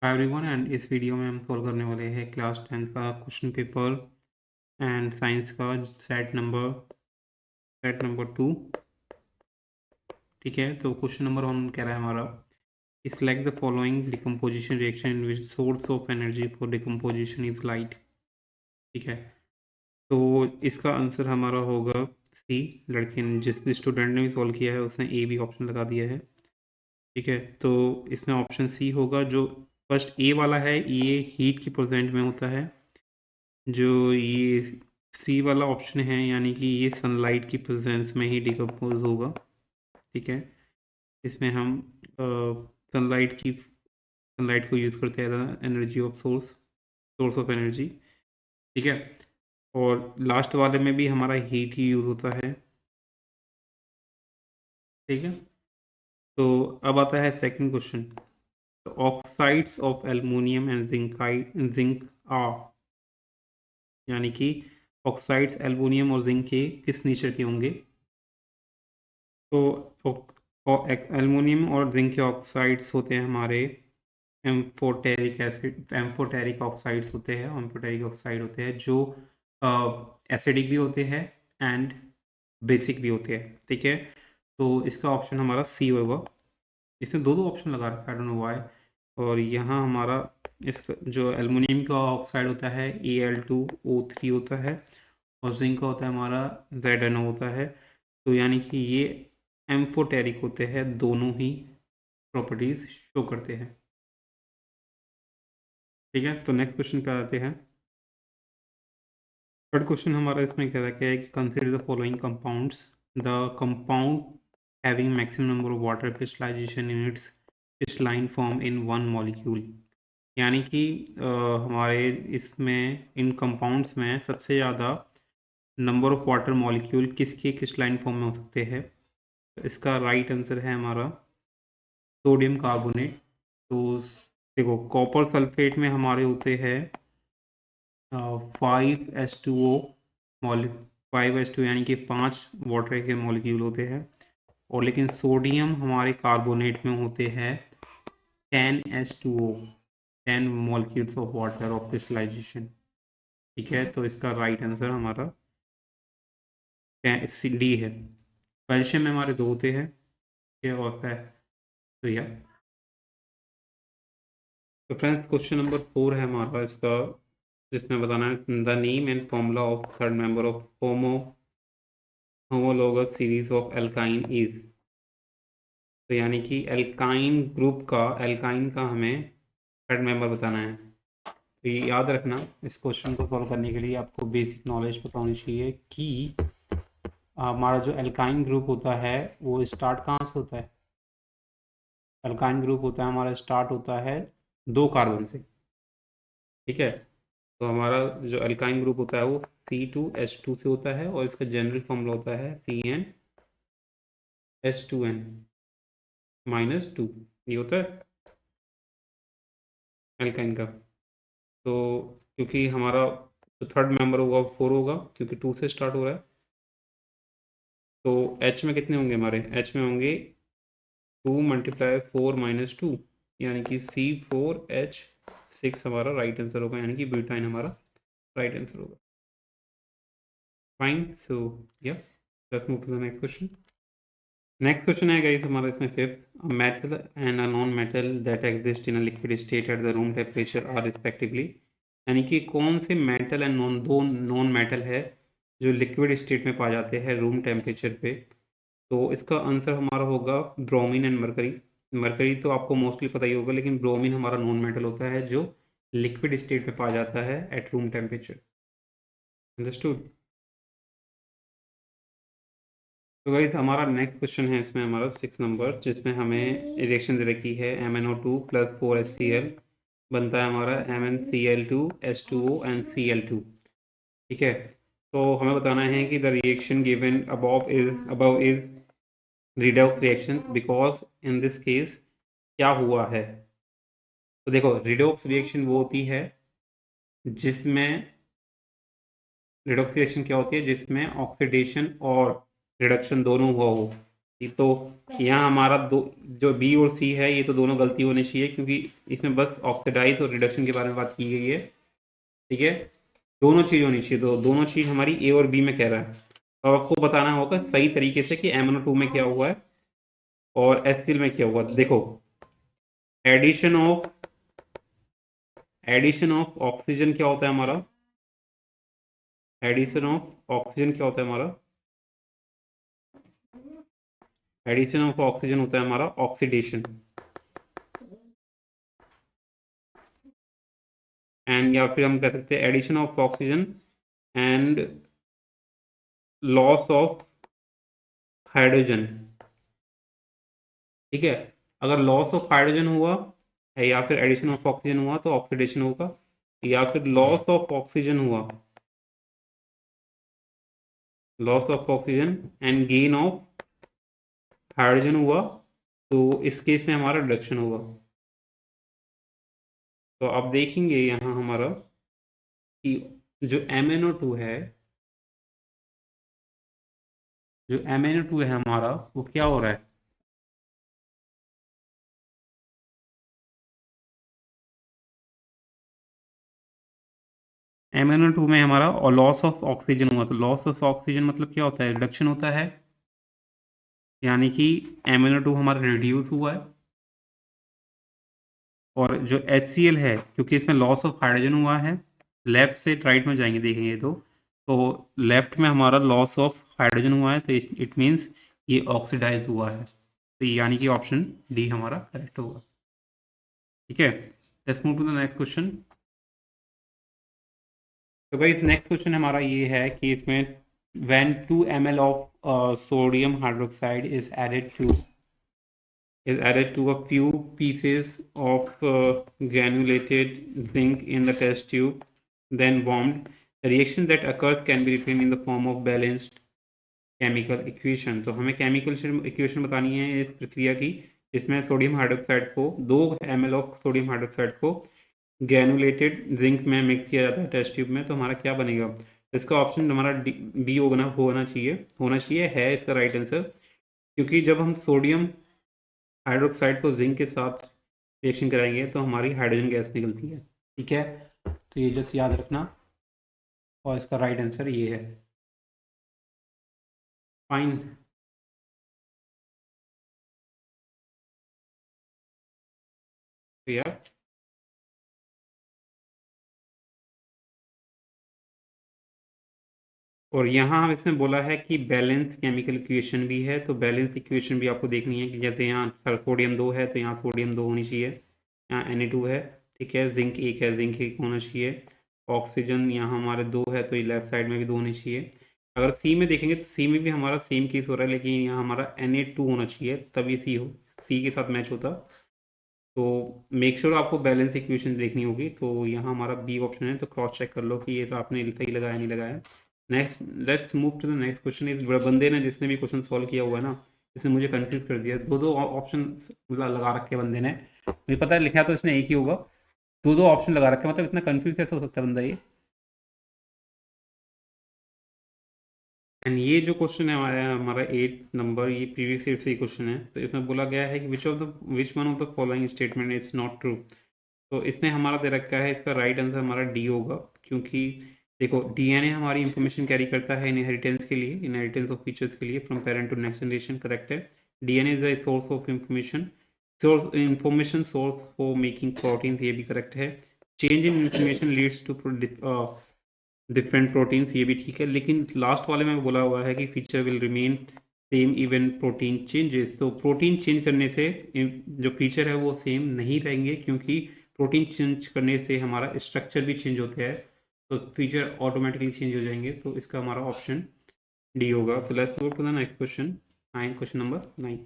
Hi everyone and इस video में हम सॉल्व करने वाले हैं क्लास 10th का क्वेश्चन पेपर एंड साइंस का सेट नंबर 2। ठीक है, तो क्वेश्चन नंबर 1 कह रहा है हमारा select the following decomposition reaction in which source of energy for decomposition is light. ठीक है, तो इसका आंसर हमारा होगा सी। लड़के ने जिस स्टूडेंट ने भी सॉल्व किया है उसने ए भी ऑप्शन लगा दिया है। ठीक है, तो इसमें ऑप्शन सी होगा। जो फर्स्ट ए वाला है ये हीट की प्रेजेंट में होता है। जो ये सी वाला ऑप्शन है यानी कि ये सनलाइट की प्रेजेंस में ही डिकम्पोज होगा। ठीक है, इसमें हम सनलाइट को यूज़ करते हैं energy of source of energy. ठीक है, और लास्ट वाले में भी हमारा हीट ही यूज़ होता है। ठीक है, तो अब आता है second question. Oxides of aluminium and zinc are, यानी कि ऑक्साइड्स एल्युमिनियम और जिंक के किस नेचर के होंगे। तो एल्युमिनियम और जिंक के ऑक्साइड्स होते हैं हमारे एम्फोटेरिक ऑक्साइड्स होते हैं। एम्फोटेरिक ऑक्साइड होते हैं जो एसिडिक भी होते हैं एंड बेसिक भी होते हैं। ठीक है, तो इसका ऑप्शन हमारा सी होगा। इसमें दो दो ऑप्शन लगा रखा है, आई डोंट नो व्हाई। और यहाँ हमारा इसका जो एल्युमिनियम का ऑक्साइड होता है Al2O3 होता है, और जिंक का होता है हमारा ZnO होता है। तो यानी कि ये एम्फोटेरिक होते हैं, दोनों ही प्रॉपर्टीज शो करते हैं। ठीक है, तो नेक्स्ट क्वेश्चन पे आते हैं। थर्ड क्वेश्चन हमारा इसमें कह रखा है कि consider the following compounds. The compound having maximum number of water crystallization in its crystalline form in one molecule. यानी कि हमारे इसमें इन कंपाउंड्स में सबसे ज़्यादा नंबर ऑफ वाटर मॉलिक्यूल किसके क्रिस्टलाइन फॉर्म में हो सकते हैं। तो इसका राइट आंसर है हमारा सोडियम कार्बोनेट। तो देखो, कॉपर सल्फेट में हमारे होते हैं 5H2O मॉलि 5H2 यानी कि 5 वाटर के मॉलिक्यूल होते हैं। और लेकिन सोडियम हमारे कार्बोनेट में होते हैं 10H2O, 10 molecules of water of crystallization. ठीक है, तो इसका राइट आंसर हमारा डी है। कैल्शियम में हमारे दो होते हैं। ठीक है, और है तो यह। तो फ्रेंड्स, क्वेश्चन नंबर 4 है हमारा इसका, जिसमें बताना है the name and formula of third member of homologous series of alkyne is. तो यानी कि एल्काइन का हमें थर्ड मेंबर बताना है। तो ये याद रखना, इस क्वेश्चन को सॉल्व करने के लिए आपको बेसिक नॉलेज पता होनी चाहिए कि हमारा जो एल्काइन ग्रुप होता है वो स्टार्ट कहाँ से होता है। एल्काइन ग्रुप होता है हमारा, स्टार्ट होता है 2 कार्बन से। ठीक है, तो हमारा जो एल्काइन ग्रुप होता है वो C2H2 से होता है, और इसका जनरल फॉर्मूला होता है CnH2n-2। ये होता है एल्काइन का। तो क्योंकि हमारा जो थर्ड मेंबर होगा वो 4 होगा, क्योंकि 2 से स्टार्ट हो रहा है। तो H में कितने होंगे हमारे, H में होंगे 2 × 4 - 2, यानी कि C4H6 हमारा राइट आंसर होगा, यानी कि ब्यूटाइन हमारा राइट आंसर होगा। फाइन, सो या let's move to the next question. Next question है गाइस हमारा इसमें fifth. Metal and a non metal that exist in a liquid state at the room temperature are respectively. यानी कि कौन से metal and दो non metal है जो लिक्विड स्टेट में पाए जाते हैं रूम टेम्परेचर पे। तो इसका आंसर हमारा होगा ब्रोमीन एंड मरकरी। मरकरी तो आपको मोस्टली पता ही होगा, लेकिन ब्रोमीन हमारा नॉन मेटल होता है जो लिक्विड स्टेट में पाया जाता है एट रूम टेम्परेचर। अंडरस्टूड। तो गाइस हमारा नेक्स्ट क्वेश्चन है इसमें हमारा 6 नंबर, जिसमें हमें रिएक्शन दे रखी है MnO2 + 4HCl बनता है हमारा MnCl2H2O and Cl2। ठीक है, तो हमें बताना है कि the reaction given above is redox reaction because in this case क्या हुआ है। तो देखो, रिडॉक्स रिएक्शन वो होती है जिसमें रिडॉक्स रिएक्शन क्या होती है जिसमें ऑक्सीडेशन और रिडक्शन दोनों हुआ हो। तो यहाँ हमारा दो जो बी और सी है ये तो दोनों गलती होनी चाहिए, क्योंकि इसमें बस ऑक्सीडाइज और रिडक्शन के बारे में बात की गई है। ठीक है, दोनों चीज़ होनी चाहिए, तो दोनों चीज़ हमारी ए और बी में कह रहा है। तो आपको बताना होगा सही तरीके से कि MnO2 में क्या हुआ है और HCl में क्या हुआ। देखो, एडिशन ऑफ ऑक्सीजन क्या होता है हमारा, एडिशन ऑफ ऑक्सीजन क्या होता है हमारा, एडिशन ऑफ ऑक्सीजन होता है हमारा ऑक्सीडेशन। एंड या फिर हम कह सकते हैं addition of oxygen and loss of hydrogen. ठीक है, अगर लॉस ऑफ हाइड्रोजन हुआ है या फिर एडिशन ऑफ ऑक्सीजन हुआ तो ऑक्सीडेशन होगा, या फिर लॉस ऑफ ऑक्सीजन हुआ, loss of oxygen and gain of hydrogen हुआ, तो इस केस में हमारा रिडक्शन होगा। तो आप देखेंगे यहाँ हमारा कि जो MnO2 है, जो MnO2 है हमारा, वो क्या हो रहा है, MnO2 में हमारा और लॉस ऑफ ऑक्सीजन हुआ। तो लॉस ऑफ ऑक्सीजन मतलब क्या होता है, रिडक्शन होता है, यानी कि MnO2 हमारा रिड्यूस हुआ है। और जो HCl है, क्योंकि इसमें लॉस ऑफ हाइड्रोजन हुआ है, लेफ्ट से राइट में जाएंगे देखेंगे तो लेफ्ट में हमारा लॉस ऑफ हाइड्रोजन हुआ है, तो इट मीन्स ये ऑक्सीडाइज हुआ है। तो यानी कि ऑप्शन डी हमारा करेक्ट होगा। ठीक है, let's move to the next question. तो भाई नेक्स्ट क्वेश्चन हमारा ये है कि इसमें when 2 ml of sodium hydroxide is added to a few pieces of granulated zinc in the test tube, then warmed, the reaction that occurs can be written in the form of balanced chemical equation। तो हमें chemical equation बतानी है इस प्रक्रिया की, इसमें sodium hydroxide को 2 ml of sodium hydroxide को ग्रैनुलेटेड जिंक में मिक्स किया जाता है टेस्ट ट्यूब में, तो हमारा क्या बनेगा। तो इसका ऑप्शन हमारा बी होना चाहिए है इसका राइट आंसर, क्योंकि जब हम सोडियम हाइड्रोक्साइड को जिंक के साथ रिएक्शन कराएंगे तो हमारी हाइड्रोजन गैस निकलती है। ठीक है, तो ये जस्ट याद रखना, और इसका राइट आंसर ये है। फाइन। तो यार, और यहाँ इसमें बोला है कि बैलेंस केमिकल इक्वेशन भी है, तो बैलेंस इक्वेशन भी आपको देखनी है कि जैसे यहाँ सोडियम 2 है तो यहाँ सोडियम 2 होनी चाहिए, यहाँ Na2 है। ठीक है, जिंक 1 है, जिंक 1 होना चाहिए। ऑक्सीजन यहाँ हमारे 2 है तो ये लेफ्ट साइड में भी 2 होनी चाहिए। अगर सी में देखेंगे तो सी में भी हमारा सेम केस हो रहा है, लेकिन यहाँ हमारा Na2 होना चाहिए तभी सी के साथ मैच होता। तो मेक श्योर आपको बैलेंस इक्वेशन देखनी होगी, तो यहाँ हमारा बी ऑप्शन है, तो क्रॉस चेक कर लो कि ये तो आपने सही लगाया नहीं लगाया। Next, let's move to the next question. इस बंदे ने जिसने भी क्वेश्चन सॉल्व किया हुआ है ना, इसने मुझे कंफ्यूज कर दिया। दो दो ऑप्शन लगा रखे बंदे ने, मुझे पता है लिखा तो इसने एक ही होगा, दो दो ऑप्शन लगा रखे, मतलब इतना कंफ्यूज कैसे हो सकता है बंदा ये। एंड ये जो क्वेश्चन है हमारा 8 नंबर, ये प्रीवियस ईयर से ही क्वेश्चन है। तो इसमें बोला गया है कि which one of the following statement is not true. तो इसमें हमारा दे रखा है, इसका राइट आंसर हमारा डी होगा, क्योंकि देखो डीएनए हमारी इंफॉर्मेशन कैरी करता है इनहेरिटेंस के लिए, इनहेरिटेंस ऑफ फीचर्स के लिए from parent to next generation, correct है। DNA is the source of information source for making proteins, ये भी करेक्ट है। Change in information leads to different proteins, ये भी ठीक है। लेकिन लास्ट वाले में बोला हुआ है कि feature will remain same even protein changes, तो प्रोटीन चेंज करने से जो फीचर है वो सेम नहीं रहेंगे, क्योंकि प्रोटीन चेंज करने से हमारा स्ट्रक्चर भी चेंज होता है, तो फीचर ऑटोमेटिकली चेंज हो जाएंगे। तो इसका हमारा ऑप्शन डी होगा। तो let's move to the next question, question number 9।